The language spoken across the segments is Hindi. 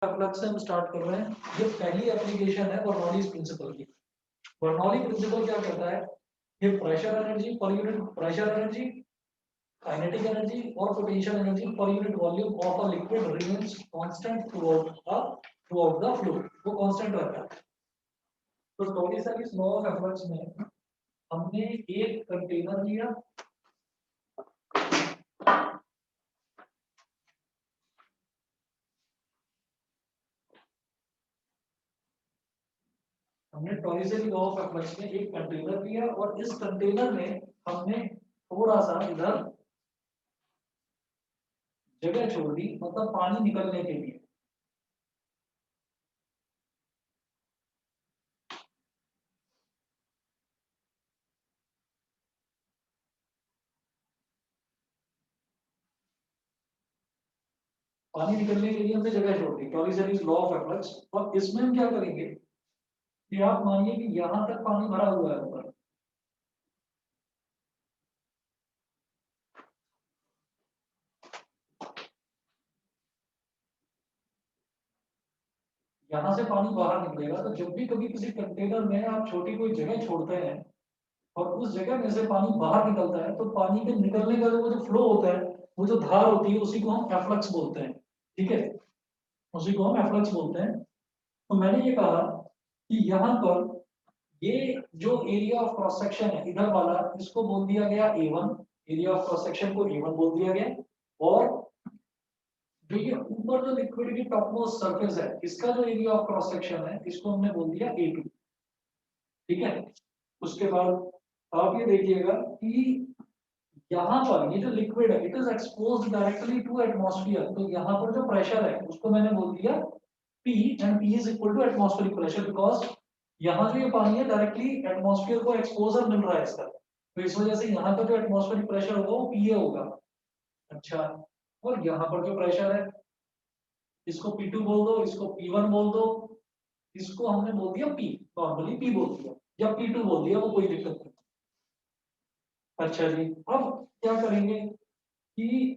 फ्लक्स से हम स्टार्ट कर रहे हैं। ये पहली एप्लीकेशन है बर्नौलीज प्रिंसिपल की। बर्नौली प्रिंसिपल क्या कहता है? ये pressure energy per unit pressure energy, kinetic energy और potential energy per unit volume of a liquid remains constant throughout the flow. वो कांस्टेंट रहता है। तो स्टोरी सर इस लॉ ऑफ एफर्ट्स में हमने एक कंटेनर लिया, हमने टॉरिसेली लॉ ऑफ एफर्ट्स में एक कंटेनर लिया और इस कंटेनर में हमने थोड़ा सा इधर जगह छोड़ दी, मतलब पानी निकलने के लिए। पानी निकलने के लिए हमने जगह छोड़ दी, टॉरिसेली लॉ ऑफ एफर्ट्स। और इसमें हम क्या करेंगे कि आप मानिए कि यहां तक पानी भरा हुआ है ऊपर, यहां से पानी बाहर निकलेगा। तो जब भी कभी किसी कंटेनर में आप छोटी कोई जगह छोड़ते हैं और उस जगह में से पानी बाहर निकलता है, तो पानी के निकलने का वो जो फ्लो होता है, वो जो धार होती है, उसी को हम एफ्लक्स बोलते हैं। ठीक है, उसी को हम एफ्लक्स बोलते हैं। तो मैंने ये कहा कि यहाँ पर ये जो एरिया ऑफ क्रॉस सेक्शन है इधर वाला, इसको बोल दिया गया A1। Area of cross section को A1 बोल दिया गया। और जो ये ऊपर जो लिक्विड की टॉप मोस्ट सरफेस है, इसका जो एरिया ऑफ क्रॉस सेक्शन है, इसको हमने बोल दिया A2। ठीक है, उसके बाद आप ये देखिएगा कि यहाँ पर ये जो लिक्विड है, it is exposed directly to atmosphere. तो यहाँ पर जो प्रेशर है उसको मैंने बोल दिया P, and P is equal to atmospheric pressure, because यहाँ जो ये पानी है डायरेक्टली एटमॉस्फेयर को एक्सपोजर मिल रहा है इसका। तो इस वजह से यहाँ का जो एटमॉस्फेरिक प्रेशर होगा वो PA होगा। अच्छा, और यहाँ पर जो प्रेशर है, इसको P2 बोल दो, इसको P1 बोल दो, इसको हमने बोल दिया P, नॉर्मली P बोल दिया या P2 बोल दिया, वो कोई दिक्कत नहीं। अच्छा जी, अब क्या करेंगे कि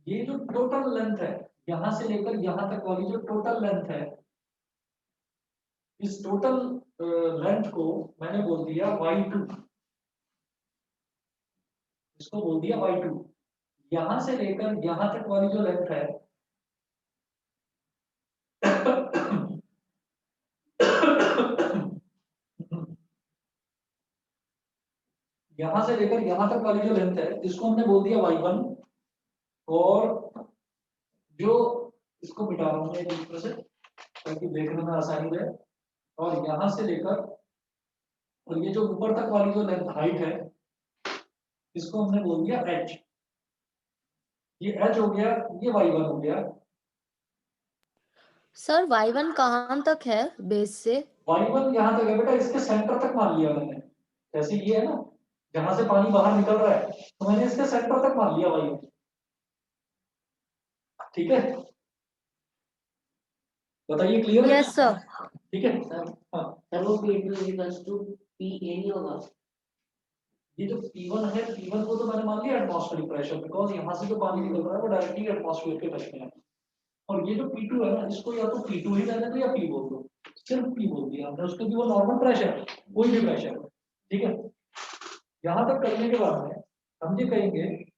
ये जो टोटल लेंथ है, यहां से लेकर यहां तक वाली जो टोटल लेंथ है, इस टोटल लेंथ को मैंने बोल दिया Y2। इसको बोल दिया Y2। यहां से लेकर यहां तक वाली जो लेंथ है यहां से लेकर यहां तक वाली जो लेंथ है, इसको हमने बोल दिया Y1। और जो, इसको मिटा रहा हूं मैं एक दूसरे से ताकि देखने में आसानी रहे। और यहां से लेकर और ये जो ऊपर तक वाली जो लेंथ हाइट है, इसको हमने बोल दिया H। ये H हो गया, ये Y1 हो गया। सर Y1 कहाँ तक है बेस से? Y1 यहाँ तक है बेटा, इसके सेंटर तक मान लिया मैंने। जैसे ये है ना, जहां से पानी बाहर निकल रहा है, तो मैंने इसके सेंटर तक मान लिया Y1। ठीक है, बताइए क्लियर है? Yes sir. ठीक है हाँ। सर वो P2 इक्वल्स टू PA नहीं होगा? ये जो P1 है, P1 को तो मैंने मान लिया एटमॉस्फेरिक प्रेशर, बिकॉज यहाँ से जो पानी निकल रहा है वो डायरेक्टली एटमॉस्फेयर के टच में है। और ये जो P2 है ना, इसको या तो P2 ही रहने दो या P बोल दो। सिर्फ P बोल दिया हमने, उसको भी वो नॉर्मल प्रेशर है, कोई भी प्रेशर है। ठीक है, यहाँ तक करने के बाद में हम ये कहेंगे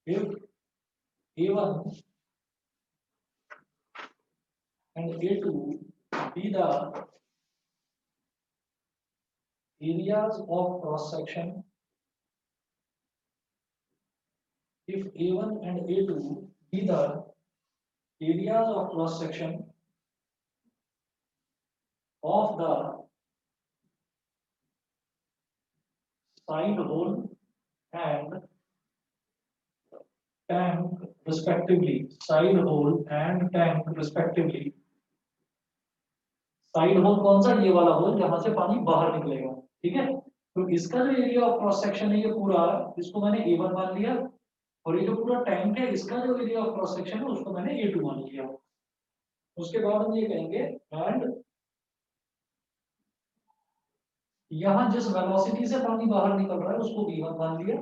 if A1 and A2 be the areas of cross section, if A1 and A2 be the areas of cross section of the side hole and tank respectively, side hole and tank respectively। Side hole कौन सा? ये वाला होल जहां से पानी बाहर निकलेगा। ठीक है, तो इसका जो एरिया ऑफ क्रॉस सेक्शन है ये पूरा, इसको मैंने A1 मान लिया। और ये जो पूरा टैंक है, इसका जो एरिया ऑफ क्रॉस सेक्शन है उसको मैंने A2 मान लिया। उसके बाद हम ये कहेंगे एंड यहां जिस वेलोसिटी से पानी बाहर निकल रहा है उसको V1 मान लिया।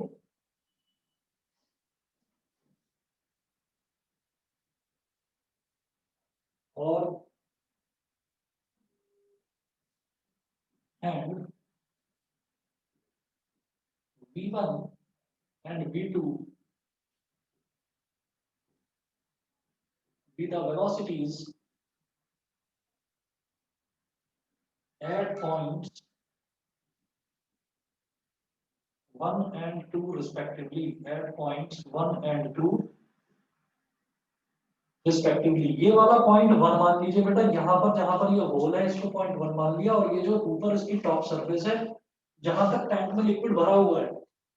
और and V1 and V2 be the velocities at points 1 and 2 respectively, at points 1 and 2 respectively. ये वाला पॉइंट 1 मान लीजिए बेटा, यहाँ पर जहां पर ये होल है इसको पॉइंट 1 मान लिया, और ये जो ऊपर इसकी टॉप सरफेस है जहां तक टैंक में लिक्विड भरा हुआ है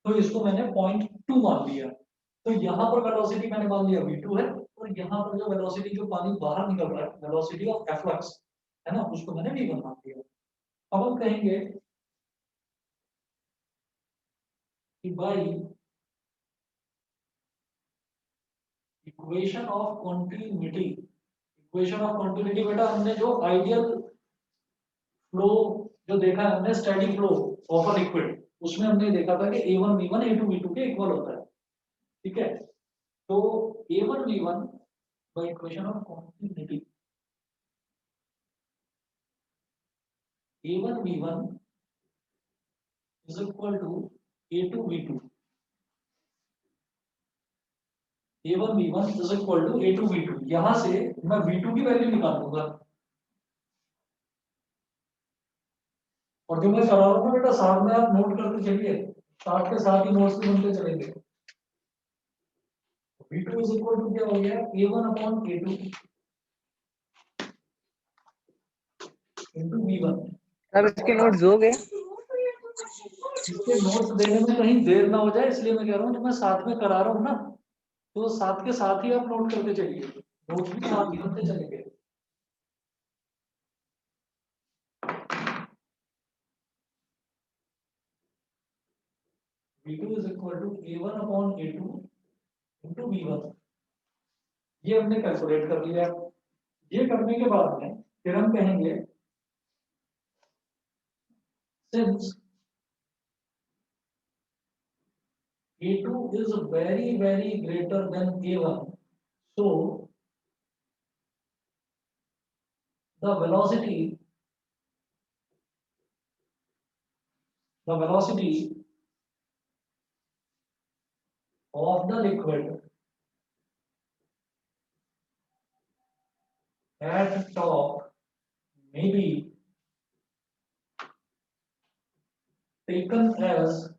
तो इसको मैंने पॉइंट 2 मान लिया। तो यहाँ पर वेलोसिटी मैंने मान लिया v2 है, और यहाँ पर जो वेलोसिटी जो पानी बाहर निकल रहा है, वेलोसिटी ऑफ एफ्लक्स है ना, उसको मैंने v1 मान लिया। अब हम कहेंगे कि by equation of continuity, equation of continuity बेटा हमने जो आइडियल फ्लो जो देखा है हमने, steady flow of a liquid, उसमें हमने देखा था कि a1 v1 a2 v2 के इक्वल होता है। ठीक है, तो a1 v1 by equation of continuity, a1 v1 is equal to a2 v2, a1 v1 is equal to a2 v2। यहां से मैं v2 की वैल्यू निकाल दूंगा, और जो मैं करा रहा हूँ ना बेटा साथ में आप नोट करते चलिए, साथ के साथ ही नोट्स भी बनते चलेंगे। v2 इज इक्वल टू क्या हो गया, a1 upon a2 into v1। अब इसके नोट्स हो गए। इसके नोट्स देने में कहीं देर ना हो जाए इसलिए मैं कह रहा हूँ, जो मैं साथ में करा रहा हूँ ना, तो साथ के साथ ही आप नोट करते चलिए, नोट्स भी साथ ही बनते चलेंगे। v2 is equal to a1 upon a2 into v1, ये हमने कैलकुलेट कर लिया। ये करने के बाद में फिर हम कहेंगे since a2 is very very greater than a1, so the velocity of the liquid at top may be taken as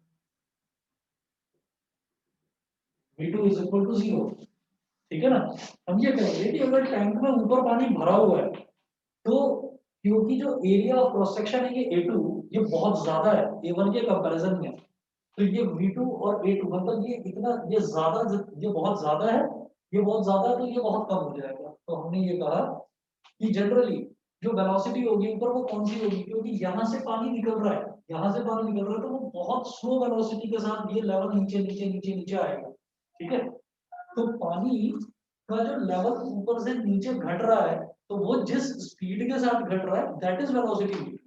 v2 is equal to 0। ठीक है ना, हम ये कहेंगे कि अगर टैंक में ऊपर पानी भरा हुआ है तो क्योंकि जो एरिया ऑफ क्रॉस सेक्शन है ये a2 ये बहुत ज्यादा है a1 के कंपैरिजन में, तो ये v2 और a2 मतलब ये इतना ये ज्यादा, ये बहुत ज्यादा है, ये बहुत ज्यादा है, तो ये बहुत कम हो जाएगा। तो हमने ये कहा कि जनरली जो वेलोसिटी होगी ऊपर वो कौन सी होगी, क्योंकि यहाँ से पानी निकल रहा है, यहाँ से पानी निकल रहा है, तो वो बहुत स्लो वेलोसिटी के साथ ये लेवल नीचे नीचे नीचे नीचे आएगा। ठीक है, तो पानी का जो लेवल ऊपर से नीचे घट रहा है, तो वो जिस स्पीड के साथ घट रहा है दैट इज वेलोसिटी,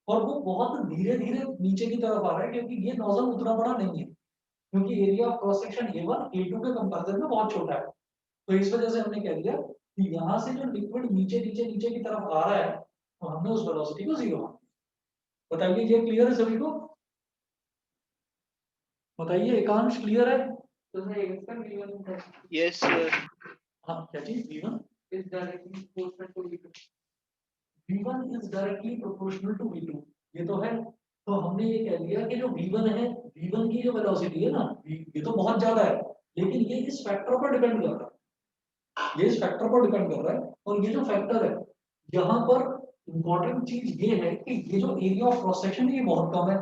और वो बहुत धीरे धीरे नीचे की तरफ आ रहा है, क्योंकि ये नोजल उतना बड़ा नहीं है, क्योंकि area of cross section a1 a2 के कंपैरिजन में बहुत छोटा है। तो इस वजह से हमने कह दिया कि यहाँ से जो लिक्विड नीचे नीचे नीचे की तरफ आ रहा है तो हमने उस वेलोसिटी को 0 मान लिया। बताइए ये क्लियर है सभी को? बताइए एकांश क्लियर है? तो सर इसका v1 Yes, sir. हाँ क्या चीज v1 is directly proportional to v2। v1 is directly proportional to v2, ये तो है। तो हमने ये कह लिया कि जो v1 है, v1 की जो वेलोसिटी है ना, ये तो बहुत ज्यादा है, लेकिन ये इस फैक्टर पर डिपेंड कर रहा है, ये इस फैक्टर पर डिपेंड कर रहा है, और ये जो फैक्टर है यहाँ पर इंपॉर्टेंट चीज ये है कि ये जो एरिया ऑफ क्रॉस सेक्शन है ये बहुत कम है,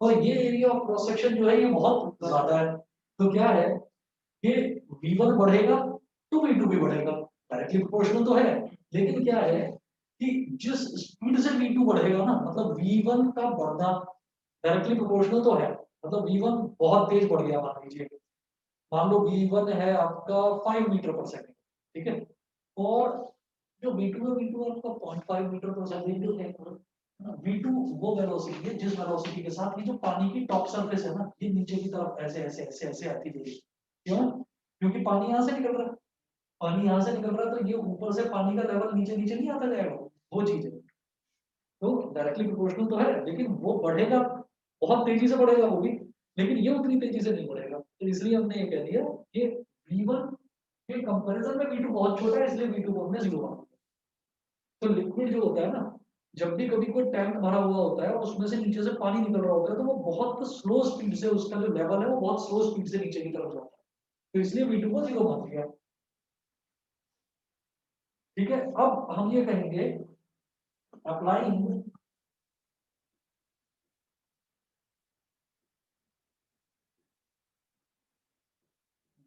और ये एरिया ऑफ क्रॉस सेक्शन जो है ये बहुत ज्यादा है। तो क्या है, ये v1 बढ़ेगा तो v2 भी बढ़ेगा, डायरेक्टली प्रोपोर्शनल तो है, लेकिन क्या है कि जिस स्पीड से v2 बढ़ेगा ना, मतलब v1 का बढ़ना डायरेक्टली प्रोपोर्शनल तो है, मतलब v1 बहुत तेज बढ़ गया मान लीजिए, मान लो v1 है आपका 5 मीटर पर सेकंड, ठीक है, और जो v2 है v2 आपका 0.5 मीटर पर सेकंड है। v2 वो वेलोसिटी है जिस वेलोसिटी के साथ ये जो पानी की टॉप सरफेस है ना ये नीचे की तरफ ऐसे ऐसे ऐसे ऐसे आती जाएगी। क्यों? क्योंकि पानी यहाँ से निकल रहा है, पानी यहाँ से निकल रहा है तो ये ऊपर से पानी का लेवल नीचे नीचे नहीं आता जाएगा, वो चीज है। तो डायरेक्टली प्रोपोर्शनल तो है, लेकिन वो बढ़ेगा, बहुत तेजी से बढ़ेगा वो भी, लेकिन ये उतनी तेजी से नहीं बढ़ेगा। तो इसलिए हमने ये कह दिया कि V1 के कंपैरिजन में V2 बहुत छोटा है, इसलिए V2 को हमने 0 मान दिया। तो लिक्विड जो होता है ना, जब भी कभी कोई टैंक भरा हुआ होता है और उसमें से नीचे से पानी निकल रहा होता है, तो वो बहुत स्लो स्पीड से, उसका जो लेवल है वो बहुत स्लो स्पीड से नीचे की तरफ जाता है, तो इसलिए V2 को 0 मान दिया। ठीक है, अब हम ये कहेंगे applying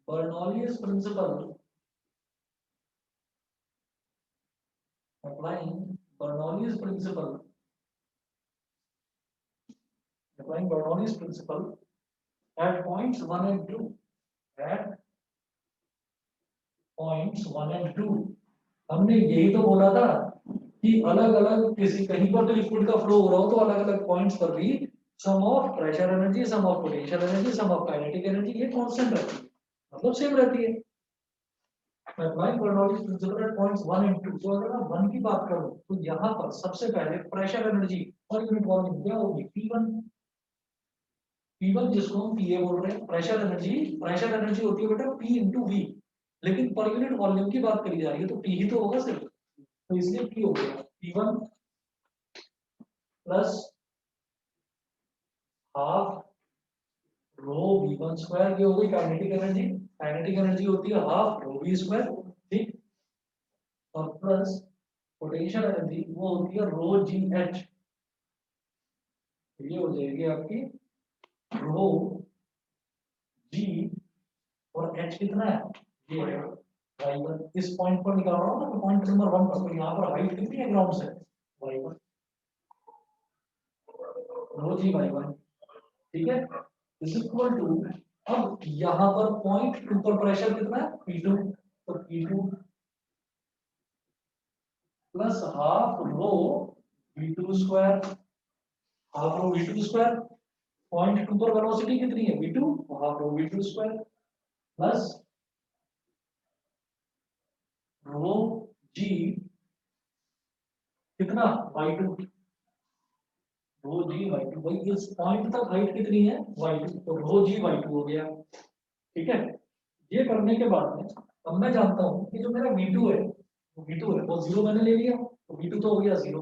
Bernoulli's principle, applying Bernoulli's principle, applying Bernoulli's principle at points 1 and 2, at points 1 and 2, हमने यही तो बोला था कि अलग अलग किसी कहीं पर तो लिक्विड का फ्लो हो रहा हो तो अलग अलग पॉइंट्स पर भी sum of pressure energy, sum of potential energy, sum of kinetic energy ये कांस्टेंट रहती है, मतलब सेम रहती है। applying Bernoulli's principle at points 1 and 2, तो अगर मैं 1 की बात करूं तो यहाँ पर सबसे पहले प्रेशर एनर्जी और यूनिट वॉल्यूम क्या होगी, P1। P1 जिसको हम PA बोल रहे हैं, प्रेशर एनर्जी होती है बेटा P into V, लेकिन पर यूनिट वॉल्यूम की बात करी जा रही है तो P ही तो होगा सिर्फ, तो इसलिए P हो गया P1 plus half rho V1 square, ये हो गई काइनेटिक एनर्जी। काइनेटिक एनर्जी होती है हाफ रो V स्क्वायर, ठीक, और प्लस पोटेंशियल एनर्जी वो होती है रो जी एच, ये हो जाएगी आपकी रो जी, और एच कितना है, ये है y1। इस पॉइंट पर निकाल रहा हूँ ना, तो पॉइंट नंबर 1 पर, तो यहाँ पर हाइट कितनी है ग्राउंड से, y1, रो जी y1, ठीक है, इज इक्वल टू, अब यहाँ पर पॉइंट 2 पर प्रेशर कितना है P2, तो P2 plus half rho V2 square, half rho V2 square, point 2 पर वेलोसिटी कितनी है V2, half rho V2 square plus rho g कितना y2, रो जी y2, भाई इस पॉइंट तक हाइट कितनी है y2, तो रो जी y2 हो गया। ठीक है, ये करने के बाद में अब मैं जानता हूं कि जो मेरा V2 है, V2 है वो 0 मैंने ले लिया, तो V2 तो हो गया 0।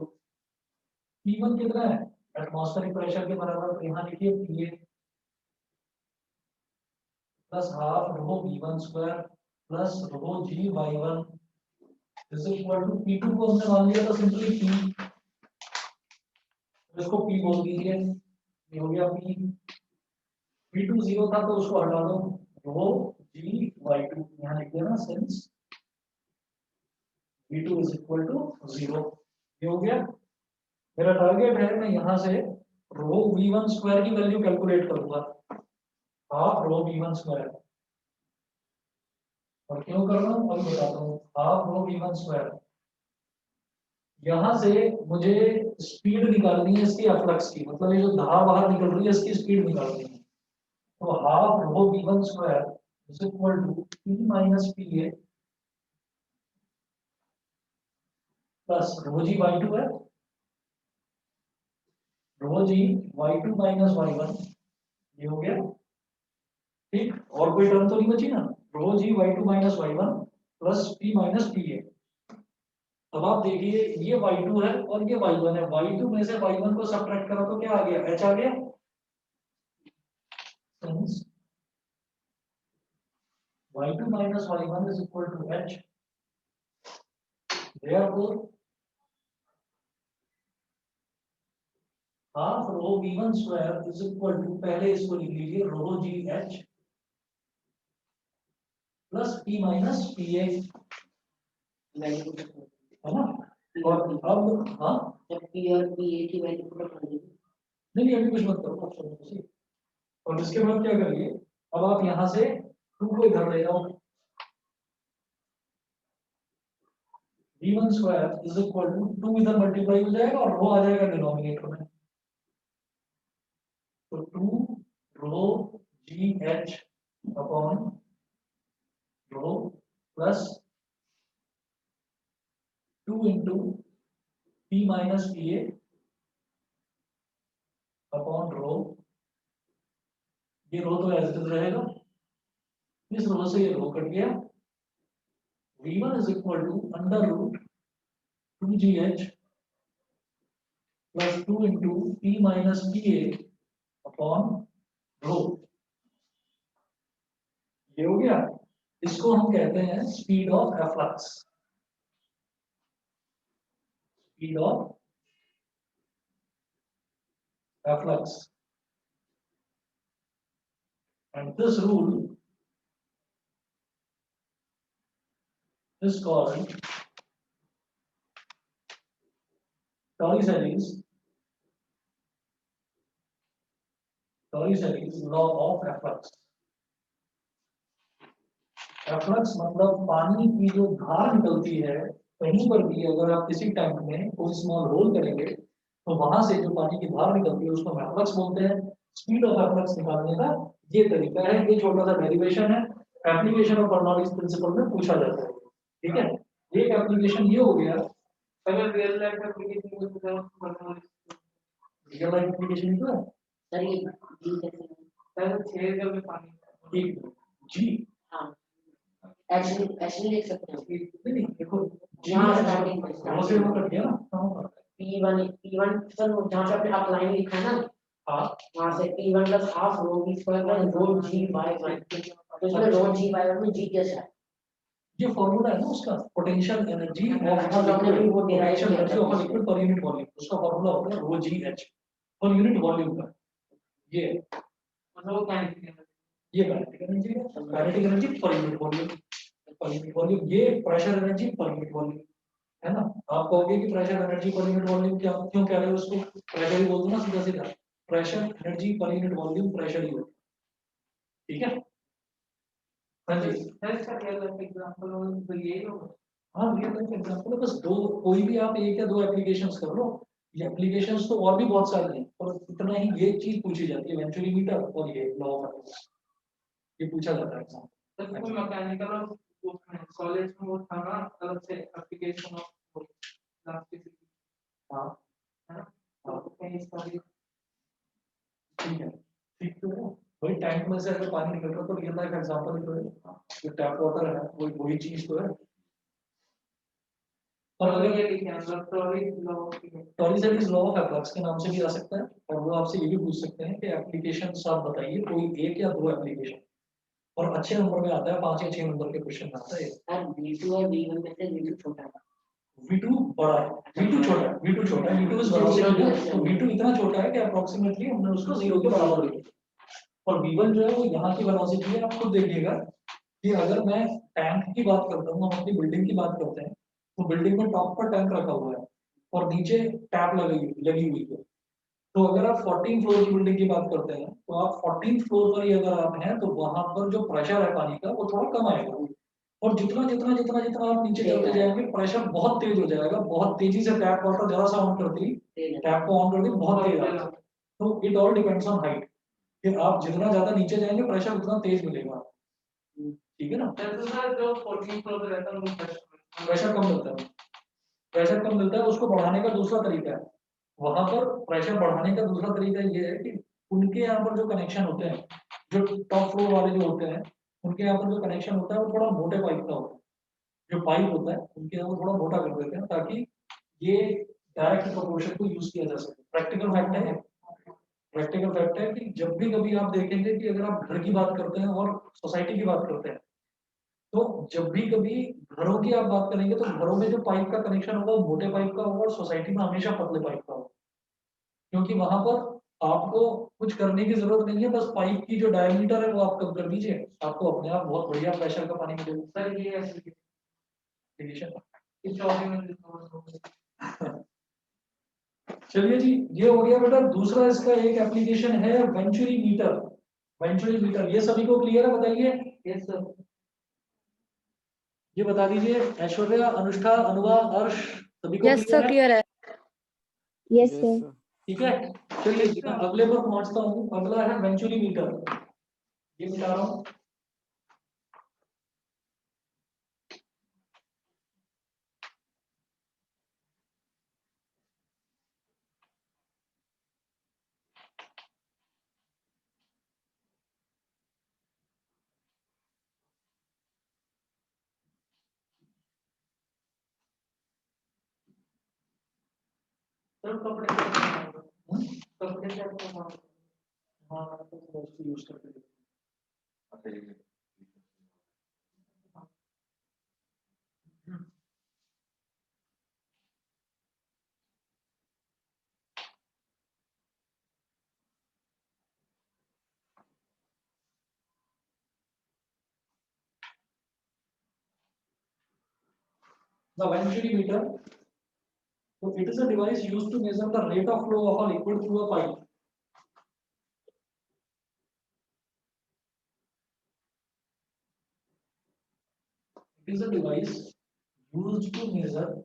P1 कितना है, एटमॉस्फेरिक प्रेशर के बराबर, तो यहाँ लिखिए PA plus half rho V1 square plus rho G y1 is equal to, P2 को हमने मान लिया था सिंपली P, इसको P बोल दीजिए, ये हो गया P। V2 0 था तो उसको हटा दो, रो जी y2 यहाँ लिख दिया ना, since V2 is equal to 0, ये हो गया। मेरा टारगेट है मैं यहाँ से रो V1 स्क्वायर की वैल्यू कैलकुलेट करूंगा, हाफ रो V1 स्क्वायर, और क्यों कर रहा हूँ अभी बताता हूँ। हाफ रो V1 स्क्वायर, यहाँ से मुझे स्पीड निकालनी है इसकी एफ्लक्स की, मतलब ये जो धार बाहर निकल रही है इसकी स्पीड निकालनी है, तो half rho V1 square is equal to P minus PA plus rho G y2 है, rho G y2 minus y1, ये हो गया, ठीक, और कोई टर्म तो नहीं बची ना, रो G y2 minus y1 plus P minus PA। अब आप देखिए ये y2 है और ये y1 है, y2 में से y1 को सब्ट्रैक्ट करा तो क्या आ गया, h आ गया, since y2 minus y1 is equal to h, therefore half rho v1 square is equal to, पहले इसको लिख लीजिए rho g h plus p minus pa, है ना। और अब हाँ, जब P और PA की वैल्यू पुट कर दी, नहीं अभी कुछ मत करो, और इसके बाद क्या करिए, अब आप यहाँ से 2 को इधर ले जाओ, v1 square is equal to 2 इधर मल्टीप्लाई हो जाएगा और रो आ जाएगा डिनोमिनेटर में, तो 2 rho g h upon rho plus 2 into P minus PA upon rho, ये रो तो एज इट इज रहेगा, इस रो से ये रो कट गया, V1 is equal to under root 2GH plus 2 into P minus PA upon rho. ये हो गया, इसको हम कहते हैं speed of efflux, speed of efflux, and this rule is called Torricelli's law of efflux। Efflux मतलब पानी की जो धार निकलती है, कहीं पर भी अगर आप किसी टैंक में कोई स्मॉल होल करेंगे तो वहां से जो पानी की धार निकलती है उसको हम एफ्लक्स बोलते हैं। स्पीड ऑफ एफ्लक्स निकालने का ये तरीका है, ये छोटा सा डेरिवेशन है, एप्लीकेशन ऑफ बर्नौलीज प्रिंसिपल में पूछा जाता है। ठीक है, एक एप्लीकेशन ये हो गया। अगर रियल लाइफ एप्लीकेशन में तो रियल लाइफ एप्लीकेशन तो है सर, ये जी सर 6 जब पानी ठीक जी, हाँ एक्चुअली लिख सकते हैं। नहीं देखो जी यहाँ स्टार्टिंग में वो से वो कट गया ना, कहाँ पर P1 सर जहाँ से आपने अपलाइन लिखा है ना, हाँ वहाँ से P1 plus half rho V square plus rho G by 1, तो इसमें रो G बाय 1 में G कैसे है? ये फॉर्मूला है ना उसका, पोटेंशियल एनर्जी हम लोग ने भी वो डिराइव पोटेंशियल किया energy of liquid per unit volume, उसका फॉर्मूला होता है rho g h per unit volume का। ये मतलब काइनेटिक ये काइनेटिक एनर्जी है, kinetic energy per unit volume, per unit volume. ये pressure energy per unit volume है ना। आप कहोगे कि pressure energy per unit volume क्या, क्यों कह रहे हो उसको, प्रेशर ही बोल दो ना सीधा सीधा, pressure energy per unit volume pressure ही होता है। ठीक है, हाँ जी इसका रियल लाइफ एग्जांपल तो यही होगा। हाँ रियल लाइफ एग्जांपल है, बस दो, कोई भी आप एक या दो एप्लीकेशंस कर लो। ये एप्लीकेशंस तो और भी बहुत सारे हैं, पर इतना ही ये चीज पूछी जाती है, इवेंचुअली मीटर और ये लॉ ऑफ ये पूछा जाता है एग्जाम। तो कोई मैकेनिकल और उसमें सॉलिड्स में वो था ना अलग से एप्लीकेशन ऑफ इलास्टिसिटी, हाँ है ना, तो कहीं सारी ठीक है, ठीक तो है वही, टैंक में से अगर पानी निकल रहा तो रियल लाइफ एग्जांपल तो है, जो टैप वाटर है वही चीज तो है। और अगर ये लिखे हैं टॉरिसेलीज लॉ ऑफ एफ्लक्स के नाम से भी आ सकता है, और वो आपसे ये भी पूछ सकते हैं कि एप्लीकेशंस आप बताइए, कोई एक या दो एप्लीकेशन, और अच्छे नंबर में आता है, 5 या 6 नंबर के क्वेश्चन में आता है। सर V2 और V1 में से V2 छोटा है, V2 बड़ा है, V2 छोटा है, V2 छोटा है, V2 इस वेलोसिटी है, तो V2 इतना छोटा है कि अप्रोक्सीमेटली हमने उसको 0 के बराबर लिया। और V1 जो है वो यहाँ की वेलोसिटी है, आप खुद देखिएगा कि अगर मैं टैंक की बात करता हूँ, हम अपनी बिल्डिंग की बात करते हैं, तो बिल्डिंग में टॉप पर टैंक रखा हुआ है और नीचे टैप लगी हुई है। तो अगर आप 14 फ्लोर की बिल्डिंग की बात करते हैं, तो आप 14 फ्लोर पर ही अगर आप हैं तो वहां पर जो प्रेशर है पानी का वो थोड़ा कम आएगा, और जितना जितना जितना जितना आप नीचे चलते जाएंगे प्रेशर बहुत तेज हो जाएगा, बहुत तेजी से टैप वाटर जरा सा ऑन करती, टैप को ऑन कर दी बहुत तेज आता है। तो it all depends on height, कि आप जितना ज्यादा नीचे जाएंगे प्रेशर उतना तेज मिलेगा। ठीक है ना, जो 14 फ्लोर रहता है वो प्रेशर कम मिलता है, प्रेशर कम मिलता है, उसको बढ़ाने का दूसरा तरीका है। वहां पर प्रेशर बढ़ाने का दूसरा तरीका ये है कि उनके यहाँ पर जो कनेक्शन होते हैं, जो टॉप फ्लोर वाले जो होते हैं, उनके यहाँ पर जो कनेक्शन होता है वो थोड़ा मोटे पाइप का होता है, जो पाइप होता है उनके यहाँ वो थोड़ा मोटा कर देते हैं ताकि ये डायरेक्ट प्रोपोर्शन को यूज किया जा सके। प्रैक्टिकल फैक्ट है, प्रैक्टिकल फैक्ट है कि जब भी कभी आप देखेंगे कि अगर आप घर की बात करते हैं और सोसाइटी की बात करते हैं, तो जब भी कभी घरों की आप बात करेंगे तो घरों में जो पाइप का कनेक्शन होगा वो मोटे पाइप का होगा, और सोसाइटी में हमेशा पतले पाइप का होगा, क्योंकि वहां पर आपको कुछ करने की जरूरत नहीं है, बस पाइप की जो डायमीटर है वो आप कम कर दीजिए, आपको अपने आप बहुत बढ़िया प्रेशर का पानी मिलेगा। सर ये ऐसे एप्लीकेशन इस चौथे में चलिए जी, ये हो गया बेटा। दूसरा इसका एक एप्लीकेशन है वेंचुरी मीटर। वेंचुरी मीटर ये सभी को क्लियर है, बताइए। यस सर, ये बता दीजिए, ऐश्वर्या, अनुष्ठा, अनुवा, अर्श, सभी को यस क्लियर सर, है? क्लियर है। Yes sir. ठीक है, चलिए जी, मैं अगले पर पहुंचता हूँ। अगला है वेंचुरी मीटर, ये बता रहा हूँ। सिर्फ कपड़े का काम होगा। हम्म? कपड़े का काम होगा। हाँ तो उसको यूज करके देखो। The venturi meter. So it is a device used to measure the rate of flow of a liquid through a pipe. It is a device used to measure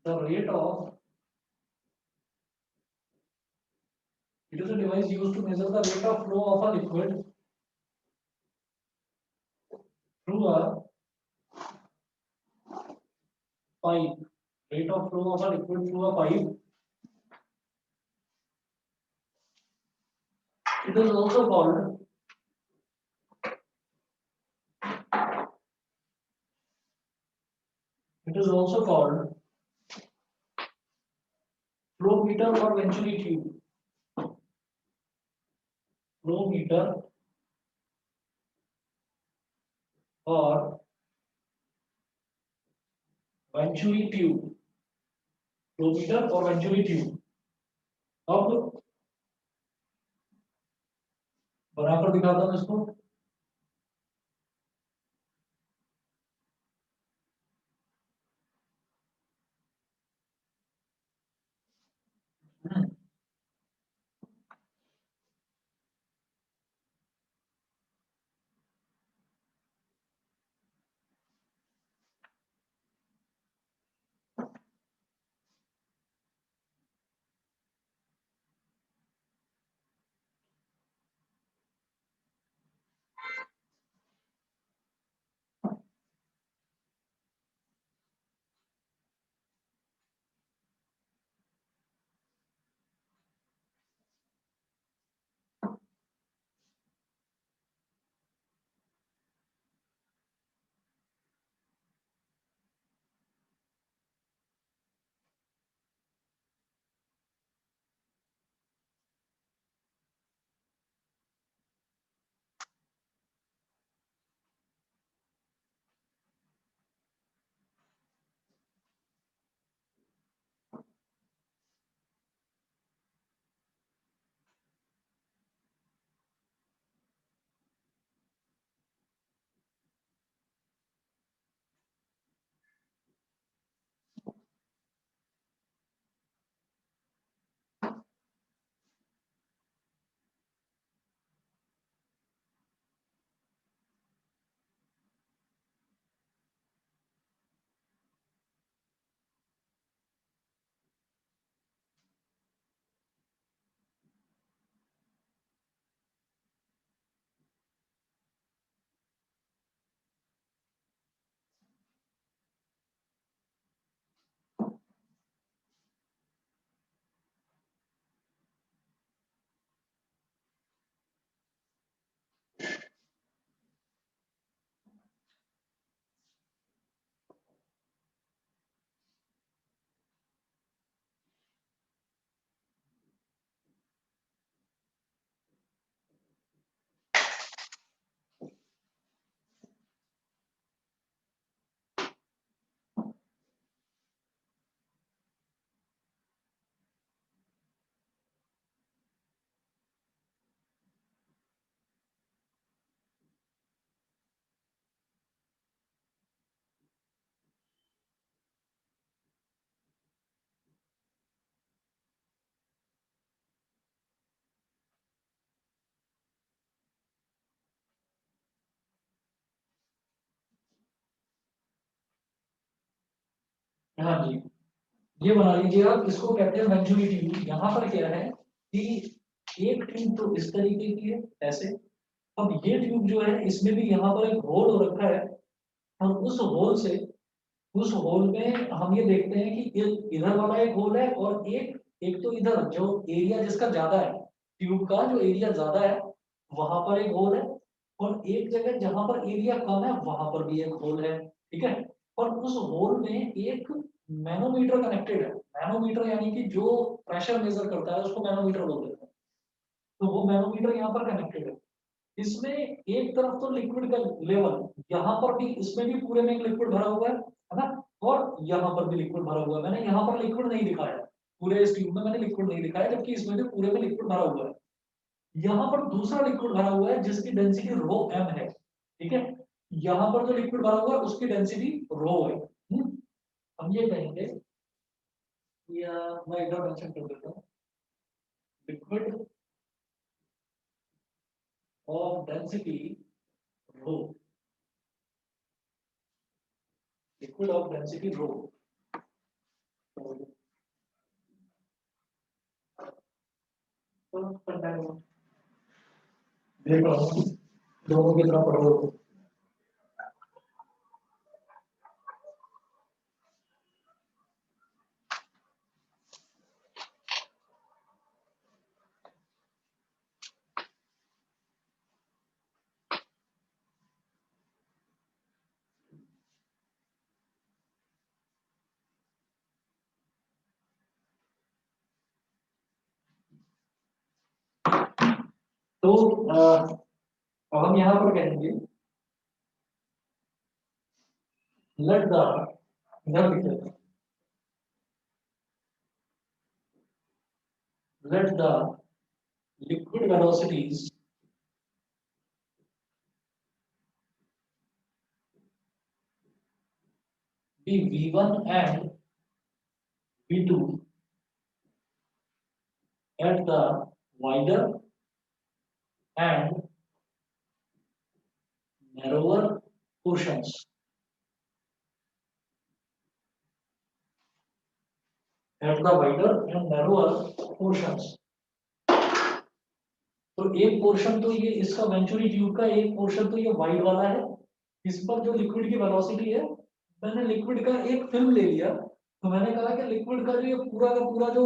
the rate of. It is a device used to measure the rate of flow of a liquid through a pipe. Rate of flow of a liquid through a pipe. It is also called. It is also called flow meter or venturi tube. Flow meter or venturi tube. Flow meter or venturi tube. अब बनाकर दिखाता हूं इसको. हाँ जी, ये बना लीजिए आप. इसको कहते हैं वेंचुरी ट्यूब. यहाँ पर क्या है कि एक ट्यूब तो इस तरीके की है ऐसे. अब ये ट्यूब जो है इसमें भी यहाँ पर एक होल हो रखा है. और उस होल में हम ये देखते हैं कि इधर वाला एक होल है और एक तो इधर जो एरिया जिसका ज्यादा है, ट्यूब का जो एरिया ज्यादा है वहां पर एक होल है. और एक जगह जहां पर एरिया कम है वहां पर भी एक होल है. ठीक है। और उस होल में एक मैनोमीटर कनेक्टेड है। मैनोमीटर यानी कि जो प्रेशर मेजर करता है उसको मैनोमीटर बोलते हैं। तो वो मैनोमीटर यहाँ पर कनेक्टेड है। इसमें एक तरफ तो लिक्विड का लेवल, यहाँ पर भी, इसमें भी पूरे में लिक्विड भरा हुआ है ना, और यहाँ पर भी लिक्विड भरा हुआ है। मैंने यहाँ पर लिक्विड नहीं दिखाया, पूरे इस ट्यूब में मैंने लिक्विड नहीं दिखाया, जबकि इसमें भी पूरे में लिक्विड भरा हुआ है। यहाँ पर दूसरा लिक्विड भरा हुआ है जिसकी डेंसिटी रो एम है, ठीक है। यहाँ पर जो लिक्विड भरा हुआ है उसकी डेंसिटी रो है। हम ये कहेंगे, या मैं इधर मेंशन कर देता हूँ, liquid of density rho, liquid of density rho। तो देख रहा हूँ दोनों की तरफ पढ़ो। तो अब हम यहाँ पर कहेंगे लेट द, इधर लिखते हैं, let the liquid velocities be v1 and v2 at the wider and narrower portions। At the wider and narrower portions। तो एक पोर्शन तो ये इसका वेंचुरी ट्यूब का, एक पोर्शन तो ये वाइड वाला है। इस पर जो लिक्विड की वेलोसिटी है, मैंने लिक्विड का एक फिल्म ले लिया, तो मैंने कहा कि लिक्विड का जो ये पूरा का पूरा जो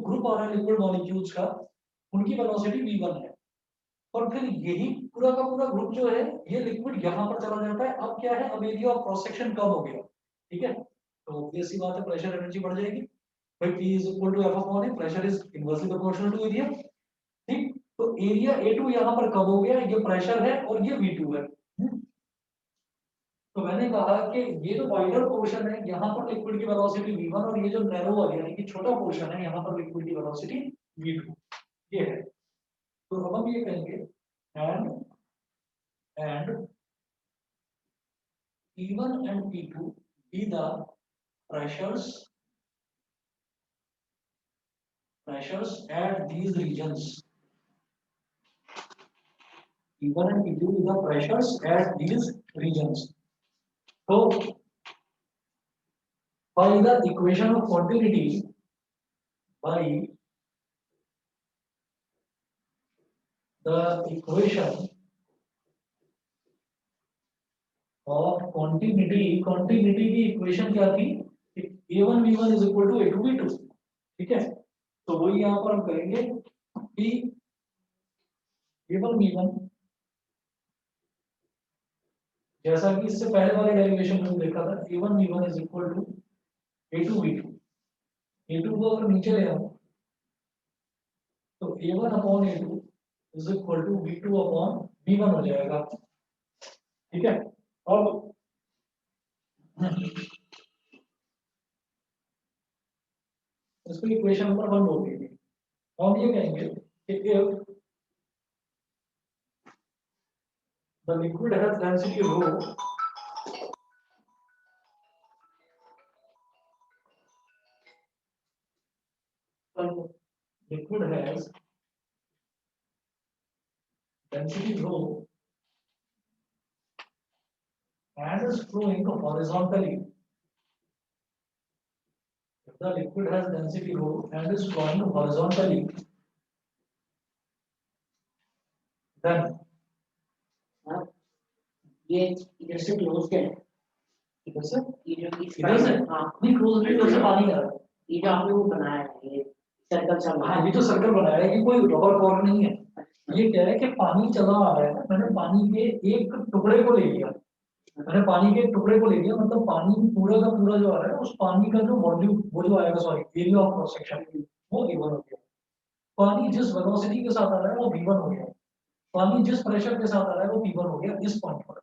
ग्रुप आ रहा है लिक्विड मॉलिक्यूल्स का, उनकी वेलोसिटी v1 है। और फिर यही पूरा का पूरा ग्रुप जो है ये लिक्विड यहाँ पर चला जाता है। अब क्या है, अब एरिया ऑफ क्रॉस सेक्शन कम हो गया, ठीक है। तो ऐसी बात है, प्रेशर एनर्जी बढ़ जाएगी भाई, P is equal to F upon A, pressure is inversely proportional to area, ठीक। तो एरिया A2 यहाँ पर कम हो गया, ये प्रेशर है और ये V2 है। तो मैंने कहा कि ये जो वाइडर पोर्शन है यहाँ पर लिक्विड की वेलोसिटी v1, और ये जो नैरो यानी कि छोटा पोर्शन है यहाँ पर लिक्विड की वेलोसिटी v2, ये है। तो अब हम ये कहेंगे and P1 and P2 be the pressures at these regions। P1 and P2 be the pressures at these regions। So by the equation of continuity, by the equation of continuity की इक्वेशन क्या थी, a1 v1 is equal to a2 v2, ठीक है। तो वही यहाँ पर हम करेंगे कि a1 v1, जैसा कि इससे पहले वाले डेरिवेशन में देखा था, a1 v1 is equal to a2 v2। a2 को अगर नीचे ले आओ तो a1 upon a2 is equal to v2 upon v1 हो जाएगा, ठीक है। अब इसको इक्वेशन नंबर 1 बोल देंगे। हम ये कहेंगे कि if the liquid has density rho, liquid has density rho and is flowing horizontally, if the liquid has density rho and is flowing horizontally, then ये इधर से क्लोज है, इधर से इधर से हाँ नहीं क्लोज नहीं, इधर से पानी आ रहा है। ये जो आपने वो बनाया है ये सर्कल सा बनाया हाँ, ये जो सर्कल बनाया है ये कोई रबर कॉर्ड नहीं है। ये क्या है कि पानी चला आ रहा है, मैंने पानी के एक टुकड़े को ले लिया, मैंने पानी के एक टुकड़े को ले लिया, मतलब पानी पूरा का पूरा जो आ रहा है उस पानी का जो वॉल्यूम, वो जो आएगा, sorry, area of cross section, वो A1 हो गया। पानी जिस वेलोसिटी के साथ आ रहा है वो V1 हो गया। पानी जिस प्रेशर के साथ आ रहा है वो P1 हो गया इस पॉइंट पर।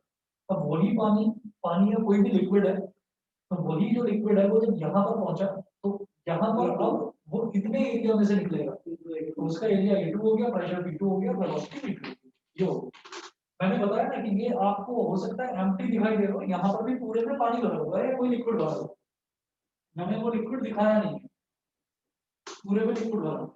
अब वही पानी, पानी या कोई भी लिक्विड है, तो वही जो लिक्विड है वो जब यहाँ पर पहुंचा तो यहाँ पर अब वो कितने एरिया में से निकलेगा, तो उसका एरिया A2 हो गया, प्रेशर P2 हो गया, वेलोसिटी V2 ये हो गया। मैंने बताया ना कि ये आपको हो सकता है एम्प्टी दिखाई दे रहा हो, यहाँ पर भी पूरे में पानी भरा हुआ है या कोई लिक्विड भरा हुआ है, मैंने वो लिक्विड दिखाया नहीं है, पूरे में लिक्विड भरा।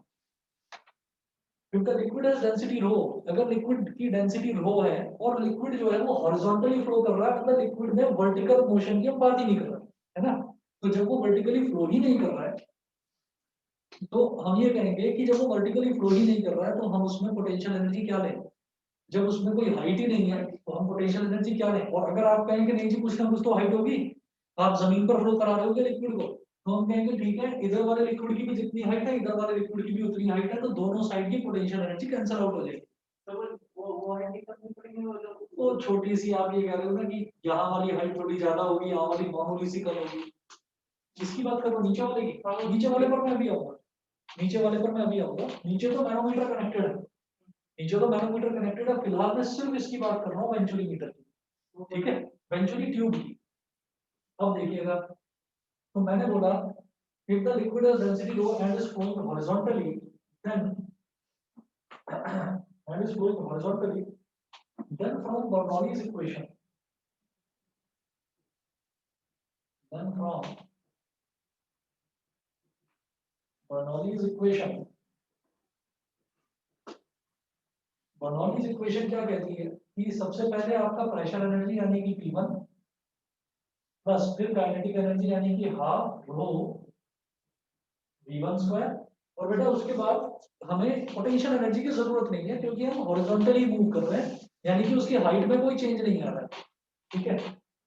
क्योंकि लिक्विड है डेंसिटी रो, अगर लिक्विड की डेंसिटी रो है और लिक्विड जो है वो हॉरिजॉन्टली फ्लो कर रहा है, मतलब लिक्विड में वर्टिकल मोशन की हम बात ही नहीं कर रहे है ना। तो जब वो वर्टिकली फ्लो ही नहीं कर रहा है तो हम ये कहेंगे कि जब वो वर्टिकली फ्लो ही नहीं कर रहा है तो हम उसमें पोटेंशियल एनर्जी क्या लें। जब उसमें कोई हाइट ही नहीं है तो हम पोटेंशियल एनर्जी क्या लें। और अगर आप कहेंगे नहीं जी कुछ ना कुछ तो हाइट होगी, आप जमीन पर फ्लो करा रहे होगे लिक्विड को, तो हम कहेंगे ठीक है, इधर वाले लिक्विड की भी जितनी हाइट है इधर वाले लिक्विड की भी उतनी हाइट है, तो दोनों साइड की पोटेंशियल एनर्जी कैंसिल आउट हो जाएगी। तो वो है कि करनी पड़ेगी वो लोग। तो छोटी सी आप ये कह रहे हो ना कि यहाँ वाली हाइट थोड़ी ज्यादा होगी, यहाँ वाली मामूली सी कम होगी, इसकी बात करो नीचे वाले की। नीचे वाले पर मैं अभी आऊंगा, नीचे वाले पर मैं अभी आऊंगा। नीचे तो मैनोमीटर कनेक्टेड है, नीचे तो मैनोमीटर कनेक्टेड है, फिलहाल मैं सिर्फ इसकी बात कर रहा हूँ वेंचुरी मीटर की, ठीक है, वेंचुरी ट्यूब की। अब देखिएगा, तो मैंने बोला if the liquid has density rho and is flowing horizontally, then and is flowing horizontally, then from Bernoulli's equation, then from Bernoulli's equation, Bernoulli's equation क्या कहती है कि सबसे पहले आपका प्रेशर एनर्जी यानी कि P1 प्लस फिर काइनेटिक एनर्जी यानी कि हाफ रो V1 स्क्वायर, और बेटा उसके बाद हमें पोटेंशियल एनर्जी की जरूरत नहीं है क्योंकि हम हॉरिजॉन्टली मूव कर रहे हैं, यानी कि उसकी हाइट में कोई चेंज नहीं आ रहा है, ठीक है।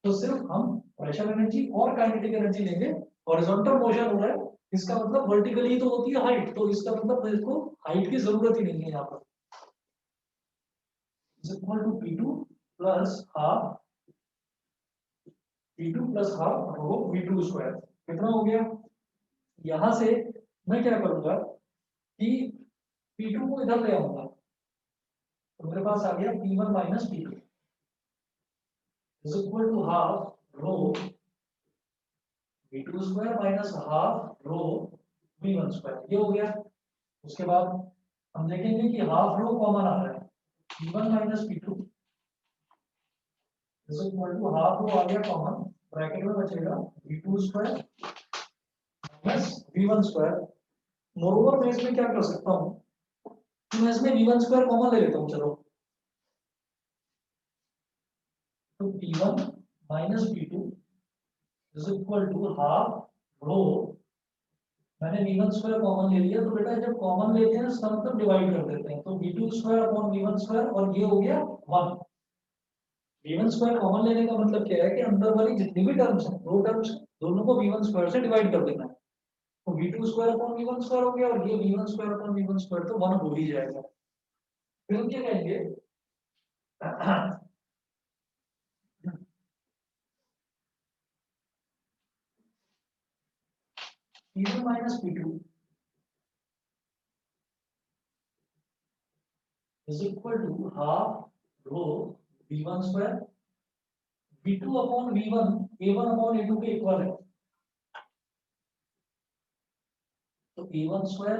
तो सिर्फ हम प्रेशर एनर्जी और काइनेटिक एनर्जी लेंगे। हॉरिजॉन्टल मोशन हो रहा है, इसका मतलब वर्टिकली तो होती है हाइट, तो इसका मतलब इसको हाइट की जरूरत ही नहीं है यहाँ पर। is equal to P2 plus half P2 plus half rho V2 square. कितना हो गया, यहां से मैं क्या करूंगा कि P2 को इधर ले आऊंगा, तो मेरे पास आ गया P1 minus P2 is equal to half rho V2 square minus half rho V1 square, ये हो गया। उसके बाद हम देखेंगे कि हाफ रो कॉमन आ रहा है, P1 minus P2 is equal to half rho आ गया कॉमन, ब्रैकेट में बचेगा V2 square minus V1 square. Moreover मैं इसमें क्या कर सकता हूँ, मैं इसमें V1 स्क्वायर कॉमन ले लेता हूँ, चलो। तो P1 minus P2 is equal to half रो, मैंने V1 स्क्वायर कॉमन ले लिया, तो बेटा जब कॉमन लेते हैं इसका मतलब डिवाइड कर देते हैं, तो V2 square upon V1 square, और ये हो गया 1। V1 स्क्वायर कॉमन लेने का मतलब क्या है कि अंदर वाली जितनी भी टर्म्स हैं, दो टर्म्स दोनों को V1 स्क्वायर से डिवाइड कर देना है, तो V2 square upon V1 square हो गया, और ये V1 square upon V1 square तो 1 हो ही जाएगा। फिर हम क्या कहेंगे, P1 minus P2 is equal to half rho V1 square, V2 upon V1 A1 upon A2 के इक्वल है, तो A1 square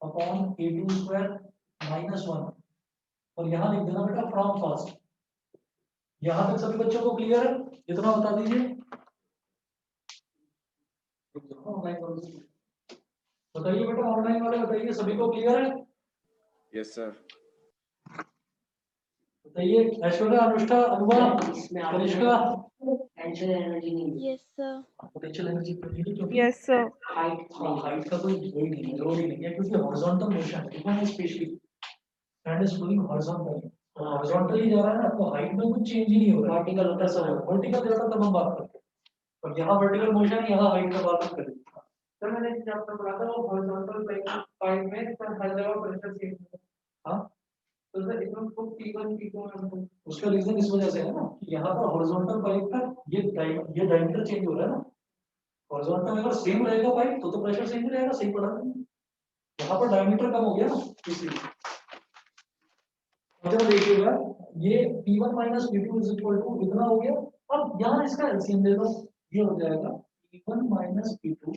upon A2 square minus 1, और यहाँ लिख देना बेटा फ्रॉम फर्स्ट। यहाँ तक सभी बच्चों को क्लियर है, इतना बता दीजिए। बताइए बेटा, ऑनलाइन वाले बताइए, सभी को क्लियर है? Yes sir. बताइए ऐश्वर्या, अनुष्का, अनुमा, इसमें कनिष्का। पोटेंशियल एनर्जी नहीं है। Yes, sir. पोटेंशियल एनर्जी क्योंकि Yes, sir. हाइट हाइट का कोई वही नहीं है, जरूरी नहीं है, क्योंकि हॉरिजॉन्टल मोशन है specially, and is flowing horizontally, तो हॉरिजॉन्टली जा रहा है ना, तो हाइट में कुछ चेंज ही नहीं हो रहा। वर्टिकल होता है सब। वर्टिकल जाता तब हम बात करते हैं, और यहाँ वर्टिकल मोशन है, यहाँ हाइट का बात करें। तो मैंने जब आपने पढ़ा था वो हॉरिजॉन्टल पाइप में तो हर जगह प्रेशर सेम है। हाँ तो सर इसमें को P1 P2 में उसका रीजन इस वजह से है ना कि यहाँ पर हॉरिजॉन्टल पाइप का ये डायमीटर चेंज हो रहा है ना। हॉरिजॉन्टल अगर सेम रहेगा पाइप तो प्रेशर सेम ही रहेगा, सही पड़ा। यहाँ पर डायमीटर कम हो गया ना इसलिए। मतलब देखिएगा ये P1 minus P2 is equal to इतना हो गया। अब यहाँ इसका एलसीएम ले लो, ये हो जाएगा P1 minus P2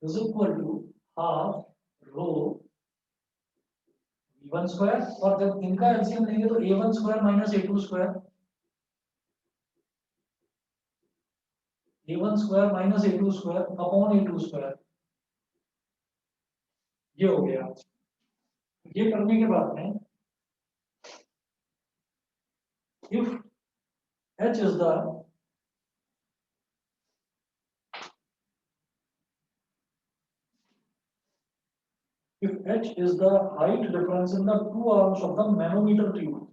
is equal to half rho V1 square, और जब इनका एलसीएम लेंगे तो A1 square minus A2 square, A1 square minus A2 square upon A2 square, ये हो गया। ये करने के बाद में if H is the height difference in the two arms of the manometer tube,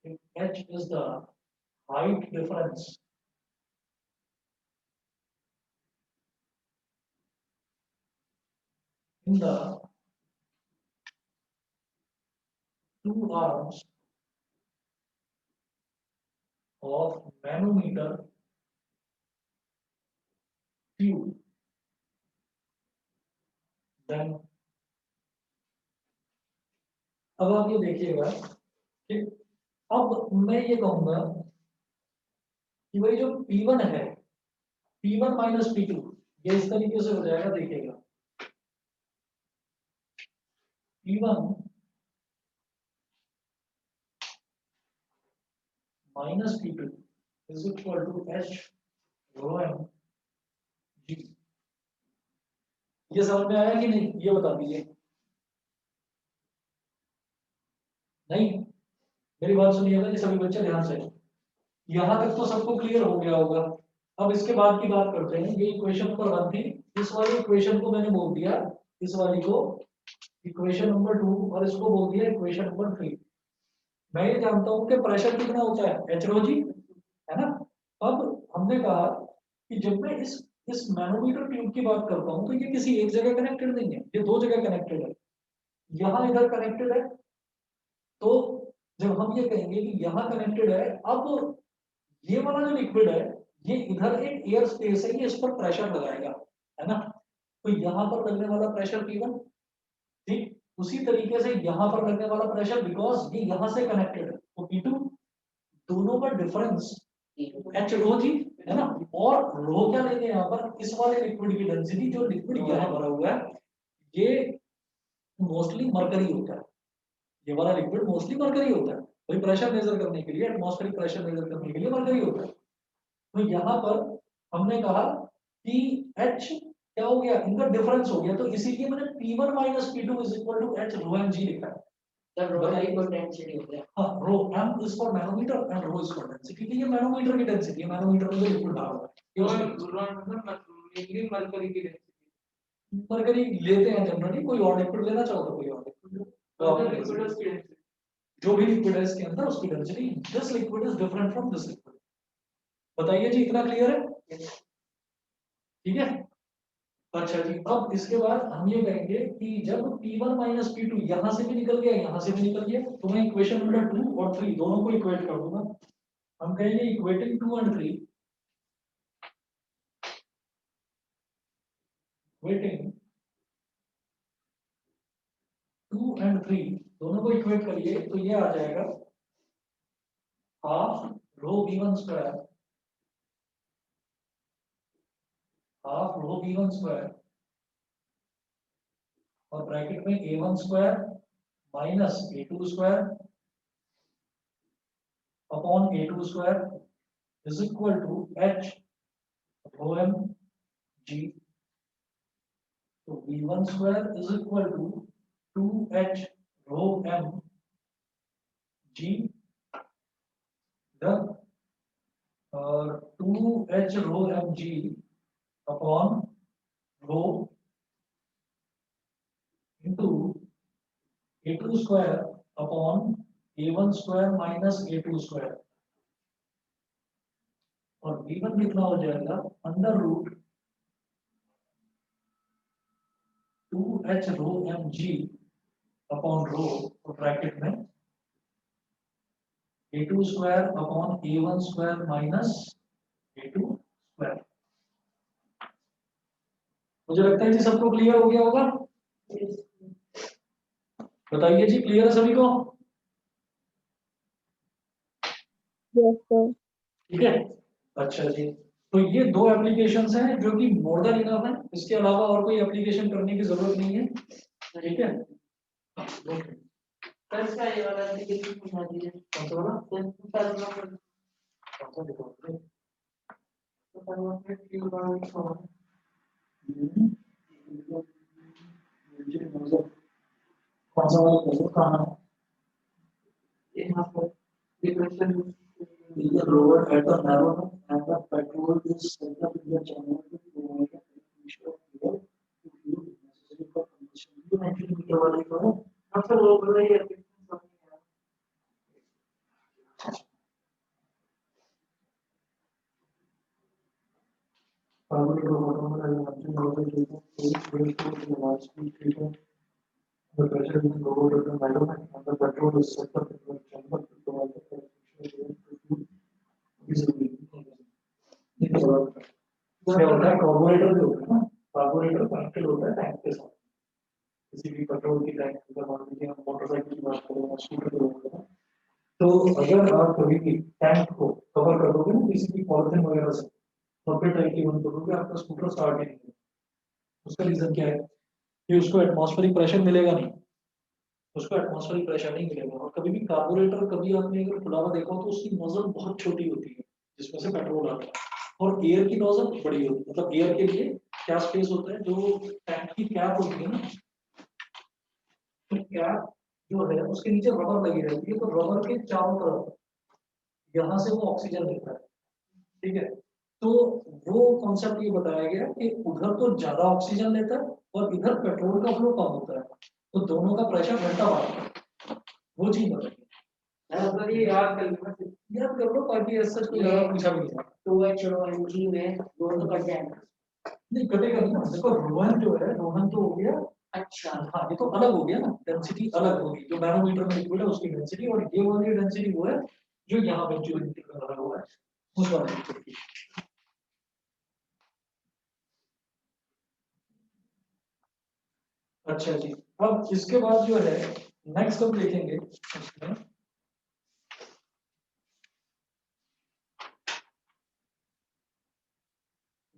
if H is the height difference in the two arms of manometer tube, then अब आप ये देखिएगा कि अब मैं ये कहूंगा कि भाई जो P1 है, P1 माइनस P2, ये इस तरीके से हो जाएगा। देखिएगा P1 minus P2 is equal to H rho M G. ये समझ में आया कि नहीं, ये बता दीजिए। नहीं, मेरी बात सुनिएगा कि सभी बच्चे ध्यान से, यहाँ तक तो सबको क्लियर हो गया होगा। अब इसके बाद की बात करते हैं। ये इक्वेशन नंबर 1 थी, इस वाली इक्वेशन को मैंने बोल दिया, इस वाली को इक्वेशन नंबर 2, और इसको बोल दिया इक्वेशन नंबर 3। मैं ये जानता हूँ कि प्रेशर कितना होता है, एच रो जी, है ना। अब हमने कहा कि जब मैं इस मैनोमीटर ट्यूब की बात करता हूँ तो ये किसी एक जगह कनेक्टेड नहीं है, ये दो जगह कनेक्टेड है। यहाँ इधर कनेक्टेड है, तो जब हम ये कहेंगे कि यहाँ कनेक्टेड है, अब ये वाला जो लिक्विड है ये इधर एक एयर स्पेस है, ये इस पर प्रेशर लगाएगा, है ना। तो यहाँ पर लगने वाला प्रेशर P1, ठीक उसी तरीके से यहाँ पर लगने वाला प्रेशर, बिकॉज ये यहाँ से कनेक्टेड है, तो P2, दोनों का डिफरेंस एच रो जी, है ना। और रो क्या लेंगे यहाँ पर, इस वाले लिक्विड की डेंसिटी, जो लिक्विड यहाँ भरा हुआ है ये मोस्टली मरकरी होता है, ये वाला लिक्विड मोस्टली मरकरी होता है। वही प्रेशर मेजर करने के लिए, एटमॉस्फेरिक प्रेशर मेजर करने के लिए मरकरी होता है। तो यहाँ पर हमने कहा कि H क्या हो गया, इनका डिफरेंस हो गया, तो इसीलिए मैंने P1 minus P2 is equal to H rho M g लिखा है। The rho equal density होता है। हाँ, rho m is for manometer and rho is for density, ये मैनोमीटर की डेंसिटी है, मैनोमीटर में जो लिक्विड डाल रहा है मेनली मरकरी की डेंसिटी। मरकरी लेते हैं जनरली, कोई और लिक्विड लेना चाहो तो कोई और लिक्विड लो, तो आप लिक्विड की डेंसिटी, जो भी लिक्विड है इसके अंदर उसकी density, this liquid is different from this liquid. बताइए जी, इतना क्लियर है, ठीक है। अच्छा जी, अब इसके बाद हम ये कहेंगे कि जब P1 माइनस P2 यहाँ से भी निकल गया, यहाँ से भी निकल गया, तो मैं इक्वेशन नंबर 2 और 3 दोनों को इक्वेट कर दूंगा। हम कहेंगे इक्वेटिंग 2 एंड 3, इक्वेटिंग 2 एंड 3 दोनों को इक्वेट करिए तो ये आ जाएगा half rho V1 square, half rho V1 square, और ब्रैकेट में A1 square minus A2 square upon A2 square is equal to H rho M g. तो V1 square is equal to 2H rho M g, और 2H rho M g upon rho into A2 square upon A1 square minus A2 square, और V1 कितना हो जाएगा, under root 2h rho mg upon rho bracket में a2 square upon a1 square minus a2 square. मुझे लगता है जी सबको क्लियर हो गया होगा। बताइए जी, क्लियर है सभी को? Yes, sir. ठीक है, अच्छा जी। तो ये दो एप्लीकेशंस हैं जो कि मोर देन इनफ है, इसके अलावा और कोई एप्लीकेशन करने की जरूरत नहीं है। ठीक है, ओके। सर का ये वाला एप्लीकेशन बना दीजिए। कौन सा वाला? सर का वाला कौन सा देखो? कौन सा वाला देखो कहाँ है? यहाँ पर depression The road at the narrow and the petrol is set up in the channel to provide a ratio of fuel to fuel necessary for combustion. You mentioned the वाले को है? मतलब वो बोल रही है application Power to automobile and motor vehicle to the large speed vehicle. The pressure is lower to the environment and the petrol is set up in the channel to provide a ratio of fuel to easily. क्या होता है, कार्बोरेटर जो होता है ना, कार्बोरेटर कनेक्टेड होता है टैंक के साथ। किसी भी पेट्रोल की टैंक अगर मान लीजिए हम मोटरसाइकिल की बात करें या स्कूटर की बात करें, तो अगर आप कभी भी टैंक को कवर कर दोगे ना किसी भी पॉलिथीन वगैरह से, और फिर टैंकी बंद करोगे, आपका स्कूटर स्टार्ट नहीं होगा। उसका रीजन क्या है कि उसको एटमॉस्फेरिक प्रेशर मिलेगा नहीं, उसको एटमॉस्फेरिक प्रेशर नहीं मिलेगा। और कभी भी कार्बोरेटर कभी आपने अगर खुला हुआ देखा हो तो उसकी नोजल बहुत छोटी होती है जिसमें से पेट्रोल आता है, और एयर की नोजल बड़ी होती है। मतलब एयर के लिए क्या स्पेस होता है, जो टैंक की कैप होती है ना, तो कैप जो है उसके नीचे रबर लगी रहती है, तो रबर के चारों तरफ यहाँ से वो ऑक्सीजन लेता है। ठीक है, तो वो कॉन्सेप्ट ये बताया गया कि उधर तो ज्यादा ऑक्सीजन लेता है और इधर पेट्रोल का फ्लो कम होता है, तो दोनों का प्रेशर घंटा बढ़ता है। वो चीज बताइए, मतलब ये याद कर लेना। याद कर लो ताकि ऐसा कोई ज्यादा पूछा भी नहीं। 2h रो mg में दो तो कट जाएगा। नहीं कटेगा नहीं ना, देखो रोहन जो है, रोहन तो हो गया, अच्छा हाँ ये तो अलग हो गया ना, डेंसिटी अलग होगी, जो नैनोमीटर में लिक्विड है उसकी डेंसिटी, और ये वाली डेंसिटी वो है जो यहाँ पे जो अलग हुआ है उस वाले की। अच्छा जी, अब इसके बाद जो है नेक्स्ट हम देखेंगे इसमें,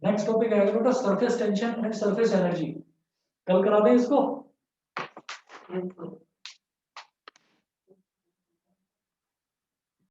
नेक्स्ट टॉपिक आएगा बेटा surface tension and surface energy. कल करा दें इसको।